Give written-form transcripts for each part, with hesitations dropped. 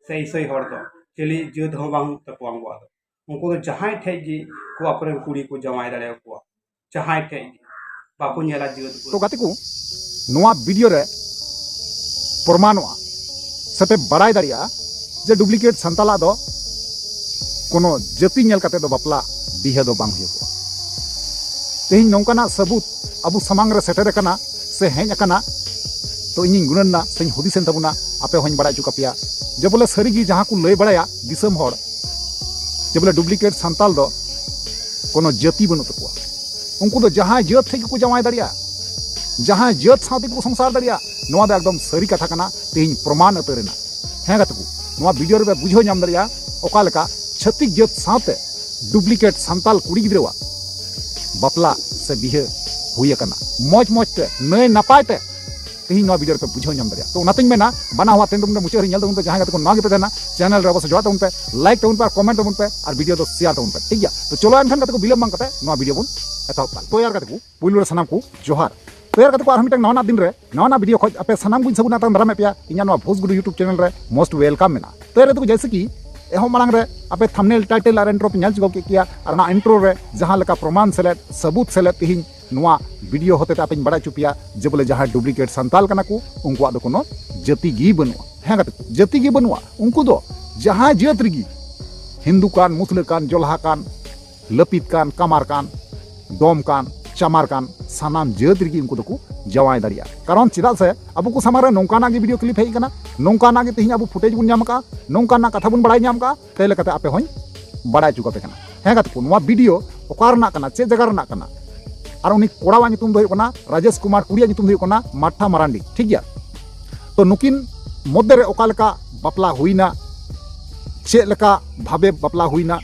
से ईसाई हर दो चली जात हो बांग तको उनको दो जहां ठे जी को अपने कुड़ी को जमाई दाड़े को जहां ठे बाको नेला जात तो गाते को नोआ वीडियो रे प्रमाणवा सते बड़ाई दाड़िया जे डुप्लीकेट संताला दो कोनो जाति नेल काते दो बापला बिहे दो बांग हुआ तेहिं नौकाना सबूत अबु समांग रे सेटर कना से हेज अकना तो इन गुणना से हुदिसेन तबुना आपे होñ बड़ा चुका पिया जे बोले सरीगी जहां को लय बड़ाया दिसम हर जे बोले डुप्लीकेट संताल दो कोनो जाति बनु तकुआ उनको दो जहां जात थे को जमाय दाड़िया जहां जात साथे को संसार दाड़िया नोआ दो एकदम सरी कथा कना तेहिं प्रमाण अतरेना हे गतकु नोआ वीडियो रे बुझो नाम दाड़िया ओका लेका छत्तीक जात साथे डुप्लीकेट संताल कुड़ी गिद्रवा बापला से बिहे हुई कना मौज मौज ते नय नपाय ते तेहिं नोआ वीडियो पे बुझो नाम दाड़िया तो उनातिन मेना बना हुआ तेन तुम मुचे रे नेल तुम जहां गतको ना गे पे देना चैनल रे अवश्य जोड़ा तुम पे लाइक तुम पे कमेंट तुम पे और वीडियो तो शेयर तुम पे ठीक गया तो चलो एनखान गतको बिलम बांग कते नोआ वीडियो बुन एतहब तो यार गतको पुइलु रे सनाम को जोहार तो यार गतको आर मिटक नवा दिन रे नवा वीडियो खोज आपे सनाम गुन सबुना तन दारामे पिया इnya नोआ भोजगुडु यूट्यूब चैनल रे मोस्ट वेलकम मेना तो यार गतको जैसे कि एहो मांग रे आपे थंबनेल टाइटल और इंट्रो पे नेल चुको किया और ना इंट्रो रे जहां लका प्रमाण सेलेट सबूत सेलेट तिहिं नोआ वीडियो होते आपे बड़ा चुपिया जे बोले जहां डुप्लीकेट संताल कना को उनको दो कोनो जाति गी बनुआ हे गत जाति गी बनुआ उनको दो जहां जात रिगी हिंदू कान मुस्लिम कान जोलहा कान लपित कान कमार कान डोम कान चमार कान सानाम जात रिगी उनको दो जवाय दाड़िया कारण चिदा से अब को समारे नौकाना गे वीडियो क्लिप हेकना नौकाना गे तिहिं अब फुटेज बुन नाम का नौकाना कथा बुन बड़ाई नाम का तेले कते आपे होñ बड़ाई चुका पे कना हे गत को नोआ वीडियो ओकारना कना चे जगह रना कना और उनी कोड़ावा नितुम दो हुई कना राजेश कुमार कुड़िया नितुम दो हुई कना माठा मारांडी ठीक गया तो नुकिन मध्य रे ओका लेका बापला हुईना चे लेका भाबे बापला हुईना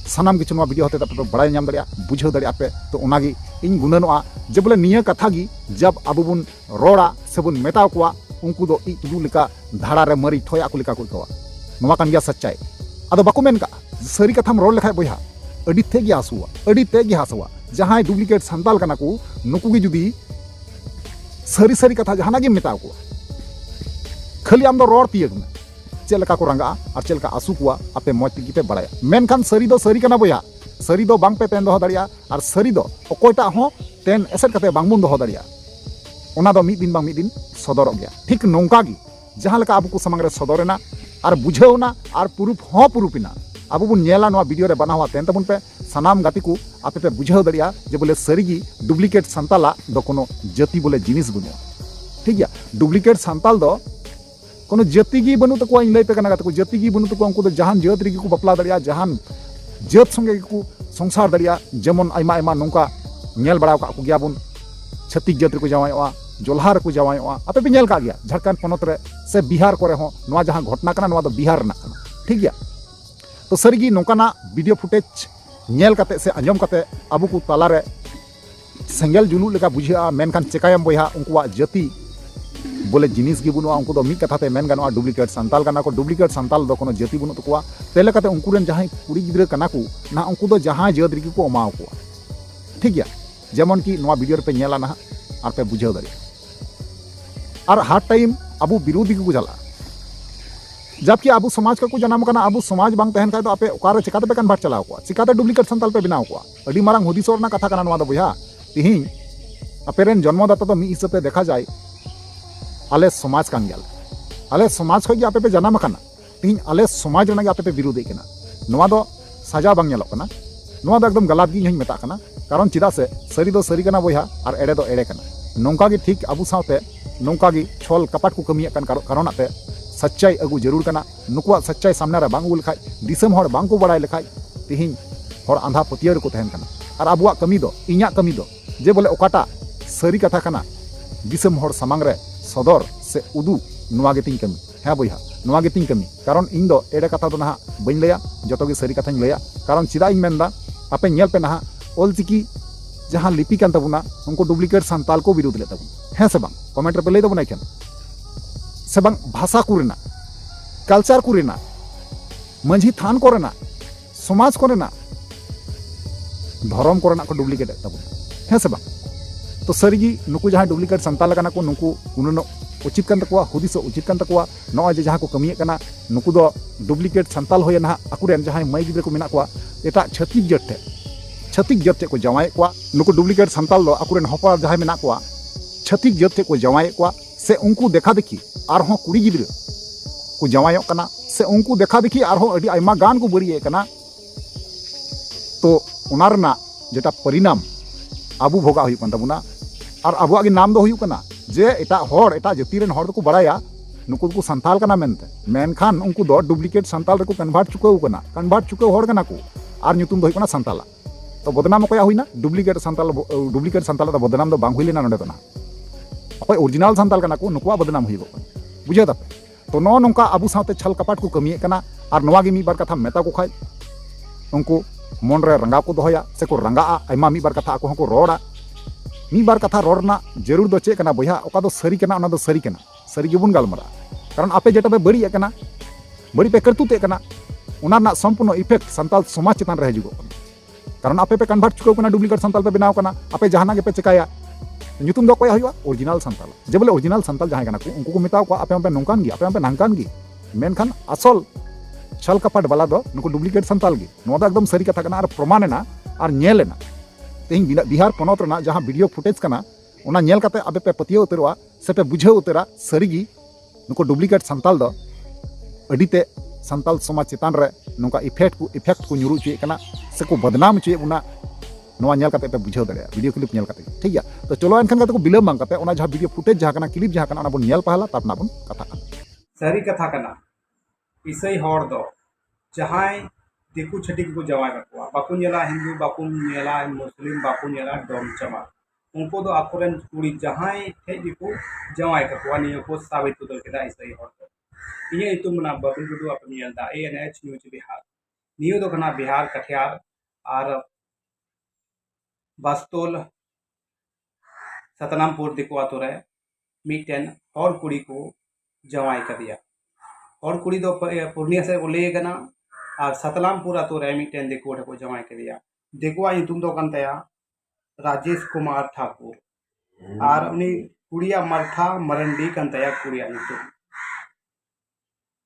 सानाम किछु नोआ वीडियो होते तब बड़ाई नाम दाड़िया बुझाव दाड़िया पे तो ओनागी इन गुननोआ जे बोले निया कथा गी जब अब बुन रोड़ा से बुन मेताव कोआ उनको दो इदु लेका धाड़ा रे मरी ठोया को लेका को कवा नोआ कान गया सच्चाई अदो बाको मेन का सरी कथाम रोड लेखाय बोया अडी ते गी हासुआ अडी ते गी हासुआ जहां डुप्लीकेट संताल कना को नुकु गी जुदी सरी सरी कथा जहाना गे मेताव को खाली आम दो रोड तियग में चेलका को रंगा और चेलका आसु कुआ आपे मौज तिगी पे बड़ाया मेनखान सरी दो सरी कना बोया सरी दो बांग पे तेन दो दाड़िया और सरी दो ओकोयटा हो तेन एसेट कते बांग बुन दो दाड़िया ओना दो मिद दिन बांग मिद दिन सदरक गया ठीक नौका गी जहां लेका अब को समांग रे सदरना और बुझावना और पुरुफ हो पुरुपिना अब बुन नेला नोआ वीडियो रे बना हुआ तेन तबुन पे सनाम गाती को आपे पे बुझाव दाड़िया जे बोले सरीगी डुप्लीकेट संताला दो कोनो जाति बोले जिनिस बनुआ ठीक गया डुप्लीकेट संताल दो कोनो जाति गी बनु तको इन लई पे कना गाते को जाति गी बनु तको उनको दो जहान जात रिगी को बपला दाड़िया जहान जात संगे को संसार दाड़िया जेमन आयमा आयमा नोंका नेल बड़ाव का को गया बुन छत्तीक जात को जवायवा जोल्हार को जवायवा आपे पे नेल का गया झारखंड पनत रे से बिहार करे हो नोआ जहां घटना कना नोआ दो बिहार ना कना ठीक गया तो सरीगी नौकाना वीडियो फुटेज नेल काते से अंजम काते अब को तालारे सेंगल जुलू लेका बुझा मेनखान चेकायम बोया उनको जाति बोले जिनिस गी बनुआ उनको दो मी कथाते मेन गानोआ डुप्लीकेट संताल कना को डुप्लीकेट संताल दो कोनो जाति बनु तकुआ तेले काते उनको रेन जहां कुड़ी गिद्रा कना को ना उनको दो जहां जात रिगी को अमाव को ठीक गया जेमन की नोआ वीडियो पे नेला ना और पे बुझाव दाड़िया और हर टाइम अब विरोधी को जाला जबकि अब समाज का को जनाम कना अब समाज बांग तहन खाय तो आपे ओकारे चिकाते पे कन भाट चलाव को चिकाते डुप्लीकेट संताल पे बनाव को अडी मारंग हुदिसोरना कथा कना नोआ दो बोया तिहिं अपेरेन जन्मदाता तो मी हिसाब पे देखा जाए आले समाज कान गेल आले समाज खय आपे पे जनाम कना तिहिं आले समाज रना आपे पे विरोधी कना नोआ दो सजा बांग नेलो कना नोआ दो एकदम गलत गी हई मेता कना कारण चिदा से सरी दो सरी कना बोया और एड़े दो एड़े कना नोंका गी ठीक अब साथे नोंका गी छल कपाट को कमिया कन कारण आते सच्चाई अगू जरूर कना नुकुआ सच्चाई सामने रे बांग उल खाय दिसम हर बांग को बड़ाई लेखाय तिहिं हर आंधा पतियर को तहन कना और अबुआ कमी दो इኛ कमी दो जे बोले ओकाटा सरी कथा कना दिसम हर सामांग रे सदर से उदू नुआ गेतिंग कमी हाँ बोया नुआ गेतिंग कमी कारण इन दो एड़े कथा दो ना बइन लया जतो गे सरी कथाኝ लया कारण चिदा इन मेनदा आपे नेल पे ना ऑलचिकी जहां लिपि कान तबुना उनको डुप्लीकेट संताल को विरोध ले तबुन है से बांग कमेंट रे पे लई दबुना केन से बांग भाषा कुरेना कल्चर कुरेना मंझी थान कोरेना समाज कोरेना धर्म कोरेना को डुप्लीकेट तबुन है से बांग तो सरीगी नुकु जहां डुप्लीकेट संताल कना को नुकु उन उचित कान तकवा हुदिस उचित कान तकवा नॉय जे जहां को कमिये कना नुकु दो डुप्लीकेट संताल होय ना अकुरेन जहां मई गिद्रा को मेना को एटा छत्तीस जात टे को जवाए को नुकु डुप्लीकेट संताल दो अकुरेन हपा जहां मेना को छत्तीस जात टे को जवाए को से उनको देखा देखी आरहों कुड़ी गिद्रा को जवाए कना से उनको देखा देखी आरहों अडी आयमा गान को बरिये कना तो उनारना जेटा परिणाम आबू भोगा हुई तबना और आबुआ नाम दो हुई कना जे एटा हर एटा जाति रेन हर को बड़ाया नुकु को संताल कना मेनते मेनखान उनको दो डुप्लीकेट संताल रे को कन्वर्ट चुकाव कना कन्वर्ट चुकाव हर कना को और ᱧᱩᱛᱩᱢ दो हुई कना संताला तो बदनाम अकोया हुईना डुप्लीकेट संताल तो बदनाम दो बांग हुई लेना नोडे तना अकोय ओरिजिनल संताल कना को नुकुआ बदनाम हुई बुझे तापे तो नो नोंका आबू साथे छल कपाट को कमिये कना और नोवा गे मी बार कथा मेता को खाय उनको मन रे रंगा को दोहया से को रंगा आयमा मी बार कथा को रोड़ा मी बार कथा रोड़ना जरूर दो चे कना बया ओका दो सरी कना ओना दो सरी कना सरी गेबुन गालमरा कारण आपे जेटा पे बड़ी कना बड़ी पे करतुते कना ओना ना संपूर्ण इफेक्ट संताल समाज चितान रह जुगो कारण आपे पे कन्वर्ट चुको कना डुप्लीकेट संताल पे बनाव कना आपे जहाना के पे चिकाया ᱧᱩᱛᱩᱢ दो कोया हुआ ओरिजिनल संताल जे बोले ओरिजिनल संताल जहां कना को उनको को मेताव को आपे नोंकान गी आपे नांकान गी मेनखान असल छल कपाट वाला दो नुको डुप्लीकेट संताल गी नो दा एकदम सरी कथा कना और प्रमाणेना और नेलेना तेहिं बिहार पनत रना जहां वीडियो फुटेज कना ओना नेल कते आपे पे पतियो उतरवा से पे बुझे उतरा सरीगी नुको डुप्लीकेट संताल दो अडीते संताल समाज चितान रे नुका इफेक्ट को ᱧᱩᱨᱩ चे कना से को बदनाम चे उना नोआ नेल कते पे बुझे दरे वीडियो क्लिप नेल कते ठीक है तो चलो एनखान कते को बिलम बांग कते ओना जहां वीडियो फुटेज जहां कना क्लिप जहां कना ओना बन नेल पहला तापना बन कथा कना सरी कथा कना इसई हर दो जहां दिकु छटिक को जवाय कवा बाकु नेला हिंदू बाकु नेला मुस्लिम बाकु नेला डोम चमा उनको दो आकोरेन कुड़ी जहां थे दिकु जवाय कवा नियो को साबित को केदा इसई हर दो इये इतुमना बबिल गुडू अपनी नेलदा एएनएच न्यूज बिहार नियो दो कना बिहार कठियार और बास्तोल सतनामपुर दिकु आतोरे मिटेन और कुड़ी को जवाय कर दिया और कुड़ी दो पूर्णिया से ले गना और सतलामपुर आतोरे मिटेन दिकु को जवाय कर दिया दिकुआ ᱧᱩᱛᱩᱢ दो कनतया राजेश कुमार ठाकुर और उनी कुड़िया मरथा मरंडी कनतया कुड़िया ᱧᱩᱛᱩᱢ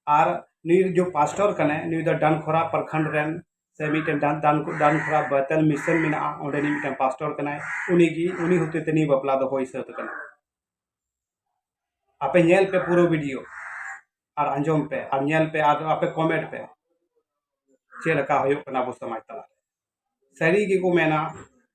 और नी जो पास्टर कने नी द डानखोरा प्रखंड रेन से मिटेन डानखोरा बतल मिशन मिना ओंडे नी मिटेन पास्टर कने उनी होते तनी बपला दो होई सत कने आपे नेल पे पूरा वीडियो और अंजम पे और नेल पे और आपे कमेंट पे चेलका होयो कना बो समाज तला सरी की को मेना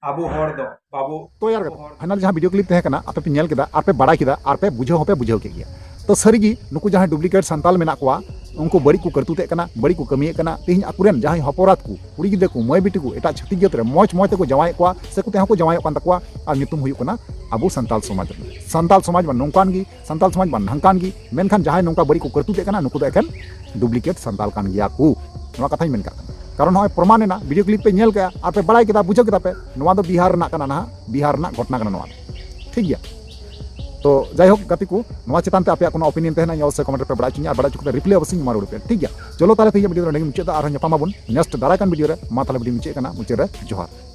आबो हर दो बाबू तो यार फाइनल जहां वीडियो क्लिप तहे कना आपे पे नेल केदा और पे बड़ा केदा और पे बुझो के गया तो सरीगी नुकु जहां डुप्लीकेट संताल मेना कोआ उनको बड़ी को करतुते कना बड़ी को कमिये कना तेहिं अकुरेन जहां हपोरात को कुड़ी गिदे को मय बिटी को एटा छत्तीस जात रे मौज ते को जवाय कोआ से को तेहा को जवाय कान तकोआ और ᱧᱩᱛᱩᱢ हुई कना आबो संताल समाज बन नोंकान गी संताल समाज बन हंकान गी मेनखान जहां नोंका बड़ी को करतुते कना नुकु दो एकेन डुप्लीकेट संताल कान गिया को नोआ कथाई मेन का कारण होय प्रमाणेना वीडियो क्लिप पे नेल का और पे बड़ाई केदा बुझो केदा पे नोआ दो बिहार ना कना ना बिहार ना घटना कना नोआ ठीक गया तो जायहोक गति को नोआ चितान पे आपे कोनो ओपिनियन तहना या से कमेंट पे बड़ा चिन्या बड़ा चुकते रिप्लाई अवश्य मारो पे ठीक गया चलो ताले थे वीडियो रे मुचे दा आर ᱧᱟᱯᱟᱢ ᱟᱵᱚᱱ नेक्स्ट दाराकान वीडियो रे मा ताले वीडियो मुचे कना मुचे रे जोहार।